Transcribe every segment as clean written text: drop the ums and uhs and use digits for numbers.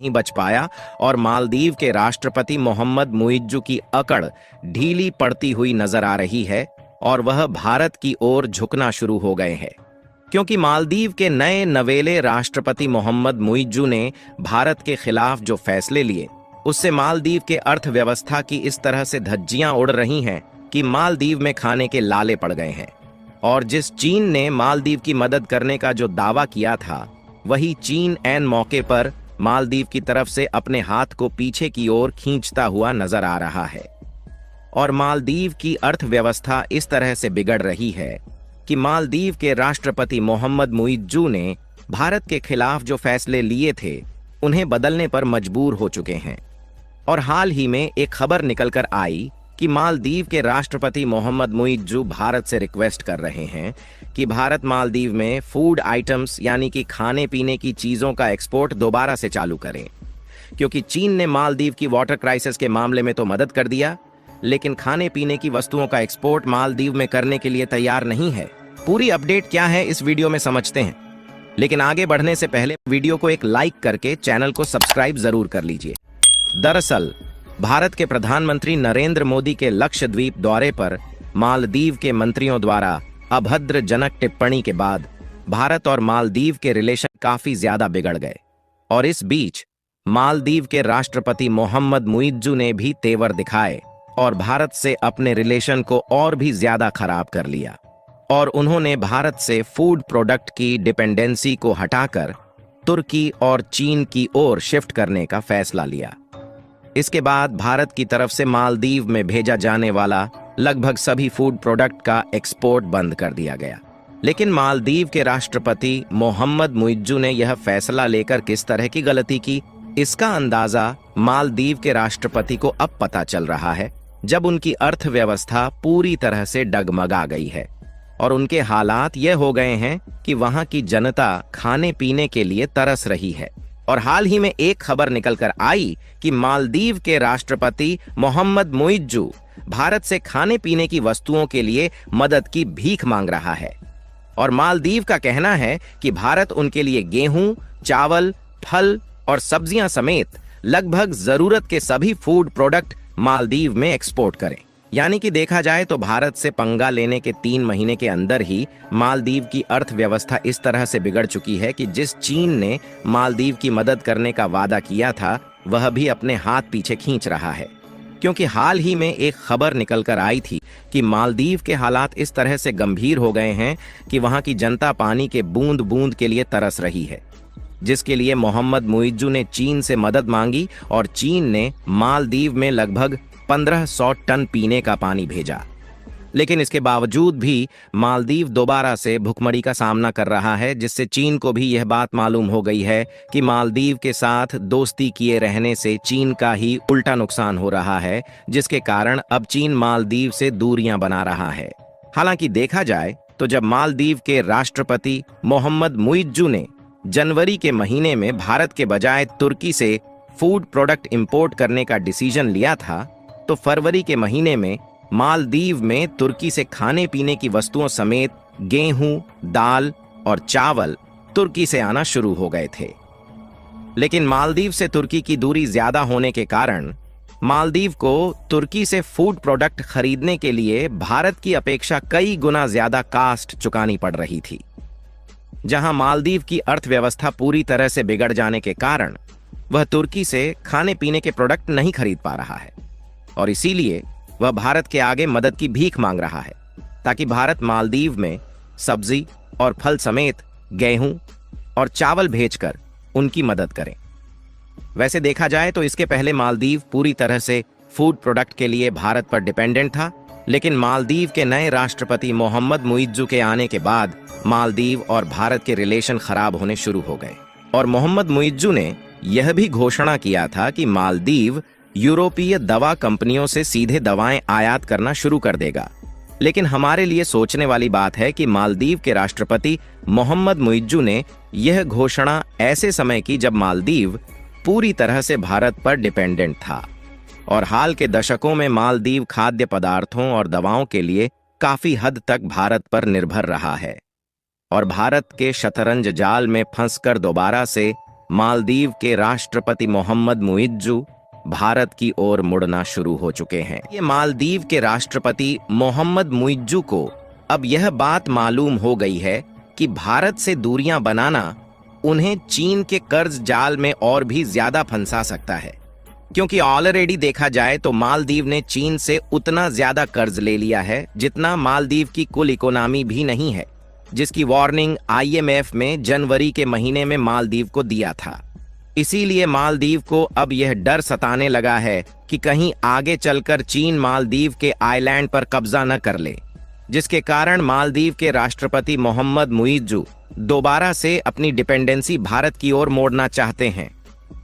नहीं बच पाया और मालदीव के राष्ट्रपति मोहम्मद मुइज्जू की अकड़ ढीली पड़ती हुई नजर आ रही है और वह भारत की ओर झुकना शुरू हो गए हैं, क्योंकि मालदीव के नए नवेले राष्ट्रपति मोहम्मद मुइज्जू ने भारत के खिलाफ जो फैसले लिए, उससे मालदीव के अर्थव्यवस्था की इस तरह से धज्जियां उड़ रही हैं कि मालदीव में खाने के लाले पड़ गए हैं। और जिस चीन ने मालदीव की मदद करने का जो दावा किया था, वही चीन ऐन मौके पर मालदीव की तरफ से अपने हाथ को पीछे की ओर खींचता हुआ नजर आ रहा है। और मालदीव की अर्थव्यवस्था इस तरह से बिगड़ रही है कि मालदीव के राष्ट्रपति मोहम्मद मुइज्जू ने भारत के खिलाफ जो फैसले लिए थे, उन्हें बदलने पर मजबूर हो चुके हैं। और हाल ही में एक खबर निकलकर आई कि मालदीव के राष्ट्रपति मोहम्मद मुइज्जू भारत से रिक्वेस्ट कर रहे हैं कि भारत मालदीव में फूड आइटम्स यानी कि खाने पीने की चीज़ों का एक्सपोर्ट दोबारा से चालू करें, क्योंकि चीन ने मालदीव की वाटर क्राइसिस के मामले में तो मदद कर दिया, लेकिन खाने पीने की वस्तुओं का एक्सपोर्ट मालदीव में करने के लिए तैयार नहीं है। पूरी अपडेट क्या है इस वीडियो में समझते हैं, लेकिन आगे बढ़ने से पहले वीडियो को एक लाइक करके चैनल को सब्सक्राइब जरूर कर लीजिए। दरअसल भारत के प्रधानमंत्री नरेंद्र मोदी के लक्षद्वीप दौरे पर मालदीव के मंत्रियों द्वारा अभद्रजनक टिप्पणी के बाद भारत और मालदीव के रिलेशन काफी ज्यादा बिगड़ गए। और इस बीच मालदीव के राष्ट्रपति मोहम्मद मुइज्जू ने भी तेवर दिखाए और भारत से अपने रिलेशन को और भी ज्यादा खराब कर लिया, और उन्होंने भारत से फूड प्रोडक्ट की डिपेंडेंसी को हटाकर तुर्की और चीन की ओर शिफ्ट करने का फैसला लिया। इसके बाद भारत की तरफ से मालदीव में भेजा जाने वाला लगभग सभी फूड प्रोडक्ट का एक्सपोर्ट बंद कर दिया गया। लेकिन मालदीव के राष्ट्रपति मोहम्मद मुइज्जू ने यह फैसला लेकर किस तरह की गलती की, इसका अंदाजा मालदीव के राष्ट्रपति को अब पता चल रहा है, जब उनकी अर्थव्यवस्था पूरी तरह से डगमगा गई है और उनके हालात यह हो गए हैं कि वहां की जनता खाने पीने के लिए तरस रही है। और हाल ही में एक खबर निकलकर आई कि मालदीव के राष्ट्रपति मोहम्मद मुइज्जू भारत से खाने पीने की वस्तुओं के लिए मदद की भीख मांग रहा है। और मालदीव का कहना है कि भारत उनके लिए गेहूं, चावल, फल और सब्जियां समेत लगभग जरूरत के सभी फूड प्रोडक्ट मालदीव में एक्सपोर्ट करें। यानी कि देखा जाए तो भारत से पंगा लेने के 3 महीने के अंदर ही मालदीव की अर्थव्यवस्था इस तरह से बिगड़ चुकी है कि जिस चीन ने मालदीव की मदद करने का वादा किया था, वह भी अपने हाथ पीछे खींच रहा है। क्योंकि हाल ही में एक खबर निकलकर आई थी कि मालदीव के हालात इस तरह से गंभीर हो गए हैं कि वहां की जनता पानी के बूंद बूंद के लिए तरस रही है, जिसके लिए मोहम्मद मुइज्जू ने चीन से मदद मांगी और चीन ने मालदीव में लगभग 1500 टन पीने का पानी भेजा। लेकिन इसके बावजूद भी मालदीव दोबारा से भुखमरी का सामना कर रहा है, जिससे चीन को भी यह बात मालूम हो गई है कि मालदीव के साथ दोस्ती किए रहने से चीन का ही उल्टा नुकसान हो रहा है, जिसके कारण अब चीन मालदीव से दूरियां बना रहा है। हालांकि देखा जाए तो जब मालदीव के राष्ट्रपति मोहम्मद मुइज्जू ने जनवरी के महीने में भारत के बजाय तुर्की से फूड प्रोडक्ट इंपोर्ट करने का डिसीजन लिया था, तो फरवरी के महीने में मालदीव में तुर्की से खाने पीने की वस्तुओं समेत गेहूं, दाल और चावल तुर्की से आना शुरू हो गए थे। लेकिन मालदीव से तुर्की की दूरी ज्यादा होने के कारण मालदीव को तुर्की से फूड प्रोडक्ट खरीदने के लिए भारत की अपेक्षा कई गुना ज्यादा कास्ट चुकानी पड़ रही थी। जहां मालदीव की अर्थव्यवस्था पूरी तरह से बिगड़ जाने के कारण वह तुर्की से खाने पीने के प्रोडक्ट नहीं खरीद पा रहा है, और इसीलिए वह भारत के आगे मदद की भीख मांग रहा है, ताकि भारत मालदीव में सब्जी और फल समेत गेहूं और चावल भेजकर उनकी मदद करे। वैसे देखा जाए तो इसके पहले मालदीव पूरी तरह से फूड प्रोडक्ट के लिए भारत पर डिपेंडेंट था, लेकिन मालदीव के नए राष्ट्रपति मोहम्मद मुइज्जू के आने के बाद मालदीव और भारत के रिलेशन खराब होने शुरू हो गए। और मोहम्मद मुइज्जू ने यह भी घोषणा किया था कि मालदीव यूरोपीय दवा कंपनियों से सीधे दवाएं आयात करना शुरू कर देगा। लेकिन हमारे लिए सोचने वाली बात है कि मालदीव के राष्ट्रपति मोहम्मद मुइज्जू ने यह घोषणा ऐसे समय की जब मालदीव पूरी तरह से भारत पर डिपेंडेंट था, और हाल के दशकों में मालदीव खाद्य पदार्थों और दवाओं के लिए काफी हद तक भारत पर निर्भर रहा है। और भारत के शतरंज जाल में फंसकर दोबारा से मालदीव के राष्ट्रपति मोहम्मद मुइज्जू भारत की ओर मुड़ना शुरू हो चुके हैं। ये मालदीव के राष्ट्रपति मोहम्मद मुइज्जू को अब यह बात मालूम हो गई है कि भारत से दूरियां बनाना उन्हें चीन के कर्ज जाल में और भी ज्यादा फंसा सकता है, क्योंकि ऑलरेडी देखा जाए तो मालदीव ने चीन से उतना ज्यादा कर्ज ले लिया है जितना मालदीव की कुल इकोनॉमी भी नहीं है, जिसकी वार्निंग IMF में जनवरी के महीने में मालदीव को दिया था। इसीलिए मालदीव को अब यह डर सताने लगा है कि कहीं आगे चलकर चीन मालदीव के आइलैंड पर कब्जा न कर ले, जिसके कारण मालदीव के राष्ट्रपति मोहम्मद मुइज्जू दोबारा से अपनी डिपेंडेंसी भारत की ओर मोड़ना चाहते हैं।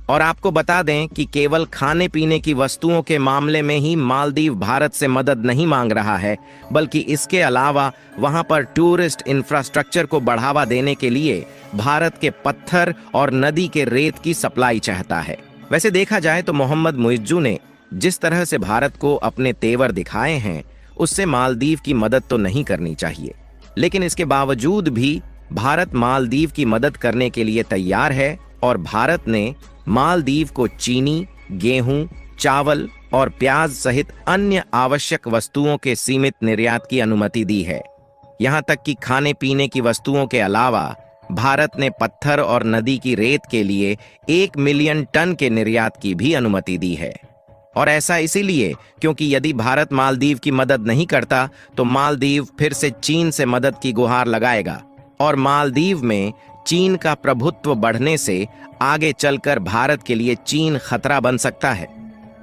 और आपको बता दें कि केवल खाने पीने की वस्तुओं के मामले में ही मालदीव भारत से मदद नहीं मांग रहा है, बल्कि इसके अलावा वहां पर टूरिस्ट इंफ्रास्ट्रक्चर को बढ़ावा देने के लिए भारत के पत्थर और नदी के रेत की सप्लाई चाहता है। वैसे देखा जाए तो मोहम्मद मुइज्जू ने जिस तरह से भारत को अपने तेवर दिखाए हैं, उससे मालदीव की मदद तो नहीं करनी चाहिए, लेकिन इसके बावजूद भी भारत मालदीव की मदद करने के लिए तैयार है और भारत ने मालदीव को चीनी, गेहूं, चावल और प्याज सहित अन्य आवश्यक वस्तुओं के सीमित निर्यात की अनुमति दी है। यहां तक कि खाने पीने की वस्तुओं के अलावा भारत ने पत्थर और नदी की रेत के लिए 1 मिलियन टन के निर्यात की भी अनुमति दी है। और ऐसा इसीलिए क्योंकि यदि भारत मालदीव की मदद नहीं करता तो मालदीव फिर से चीन से मदद की गुहार लगाएगा और मालदीव में चीन का प्रभुत्व बढ़ने से आगे चलकर भारत के लिए चीन खतरा बन सकता है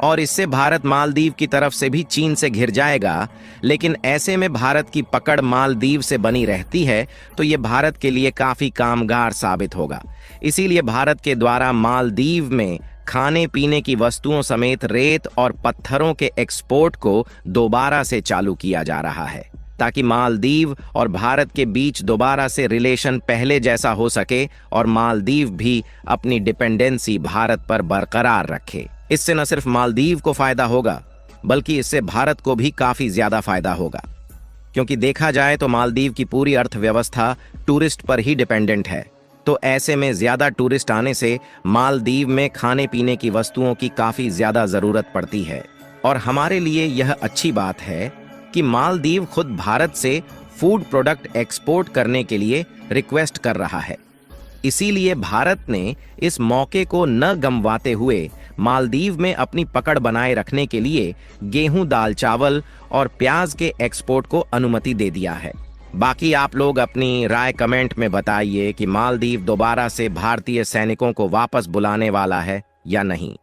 और इससे भारत मालदीव की तरफ से भी चीन से घिर जाएगा। लेकिन ऐसे में भारत की पकड़ मालदीव से बनी रहती है तो ये भारत के लिए काफी कामगार साबित होगा। इसीलिए भारत के द्वारा मालदीव में खाने पीने की वस्तुओं समेत रेत और पत्थरों के एक्सपोर्ट को दोबारा से चालू किया जा रहा है, ताकि मालदीव और भारत के बीच दोबारा से रिलेशन पहले जैसा हो सके और मालदीव भी अपनी डिपेंडेंसी भारत पर बरकरार रखे। इससे न सिर्फ मालदीव को फायदा होगा, बल्कि इससे भारत को भी काफी ज्यादा फायदा होगा, क्योंकि देखा जाए तो मालदीव की पूरी अर्थव्यवस्था टूरिस्ट पर ही डिपेंडेंट है। तो ऐसे में ज्यादा टूरिस्ट आने से मालदीव में खाने पीने की वस्तुओं की काफी ज्यादा जरूरत पड़ती है और हमारे लिए यह अच्छी बात है कि मालदीव खुद भारत से फूड प्रोडक्ट एक्सपोर्ट करने के लिए रिक्वेस्ट कर रहा है। इसीलिए भारत ने इस मौके को न गंवाते हुए मालदीव में अपनी पकड़ बनाए रखने के लिए गेहूं, दाल, चावल और प्याज के एक्सपोर्ट को अनुमति दे दिया है। बाकी आप लोग अपनी राय कमेंट में बताइए कि मालदीव दोबारा से भारतीय सैनिकों को वापस बुलाने वाला है या नहीं,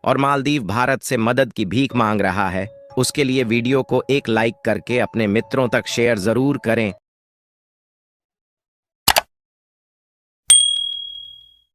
और मालदीव भारत से मदद की भीख मांग रहा है। उसके लिए वीडियो को एक लाइक करके अपने मित्रों तक शेयर जरूर करें